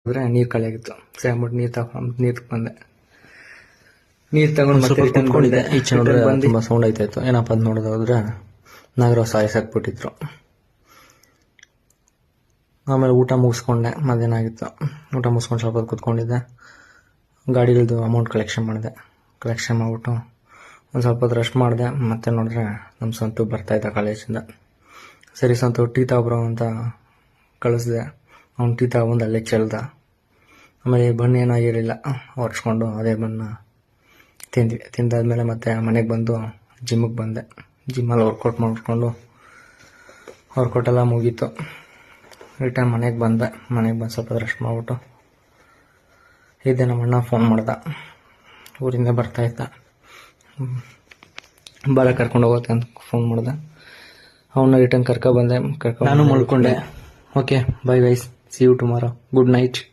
ಅಂದ್ರೆ ನೀರು ಖಾಲಿ ಆಗಿತ್ತು. ಸರಿ ಅಂದ್ಬಿಟ್ಟು ನೀರು ಬಂದೆ. ನೀರು ತಗೊಂಡು ಮತ್ತೆ ರಿಟರ್ನ್ ಬಂದೆ. ಈಚೆ ನೋಡಿದ್ರೆ ತುಂಬ ಸೌಂಡ್ ಆಯ್ತಾಯಿತ್ತು. ಏನಪ್ಪ ಅಂತ ನೋಡೋದಾದ್ರೆ ನಾಗರಾವ್ ಸಾಯಿಸಾಕ್ಬಿಟ್ಟಿದ್ರು. ಆಮೇಲೆ ಊಟ ಮುಗಿಸ್ಕೊಂಡೆ. ಮಧ್ಯಾಹ್ನ ಆಗಿತ್ತು. ಊಟ ಮುಗಿಸ್ಕೊಂಡು ಸ್ವಲ್ಪ ಹೊತ್ತು ಕೂತ್ಕೊಂಡಿದ್ದೆ. ಗಾಡಿಲಿದ್ದು ಅಮೌಂಟ್ ಕಲೆಕ್ಷನ್ ಮಾಡಿಬಿಟ್ಟು ಒಂದು ಸ್ವಲ್ಪ ಹೊತ್ತು ರೆಸ್ಟ್ ಮಾಡಿದೆ. ಮತ್ತೆ ನೋಡಿದ್ರೆ ನಮ್ಮ ಸಂತು ಬರ್ತಾಯಿದ್ದ ಕಾಲೇಜಿಂದ. ಸರಿ ಸಂತು ಟೀ ತಗೊಬ್ರೋ ಅಂತ ಕಳಿಸ್ದೆ. ಅವ್ನು ಟೀ ತಗೊಬಂದು ಅಲ್ಲೇ ಚೆಲ್ದ. ಆಮೇಲೆ ಬಣ್ಣ ಏನೋ ಇರಲಿಲ್ಲ, ಒರೆಸ್ಕೊಂಡು ಅದೇ ಬಣ್ಣ ತಿಂದ್ವಿ. ತಿಂದಾದ್ಮೇಲೆ ಮತ್ತೆ ಮನೆಗೆ ಬಂದು ಜಿಮ್ಮಿಗೆ ಬಂದೆ. ಜಿಮ್ಮಲ್ಲಿ ವರ್ಕೌಟ್ ಮಾಡಿಕೊಂಡು ವರ್ಕೌಟೆಲ್ಲ ಮುಗೀತು. ರಿಟರ್ನ್ ಮನೆಗೆ ಬಂದು ಸ್ವಲ್ಪ ರೆಸ್ಟ್ ಮಾಡಿಬಿಟ್ಟು ಇದ್ದೆ. ನಮ್ಮ ಅಣ್ಣ ಫೋನ್ ಮಾಡ್ದ, ಊರಿಂದ ಬರ್ತಾಯಿದ್ದ. ಬಾಳ ಕರ್ಕೊಂಡು ಹೋಗುತ್ತೆ ಅಂತ ಫೋನ್ ಮಾಡ್ದೆ. ಅವನ್ನ ರಿಟರ್ನ್ ಕರ್ಕೊಬಂದೆ. ನಾನು ಮಲ್ಕೊಂಡೆ. Okay, bye guys, see you tomorrow. Good night.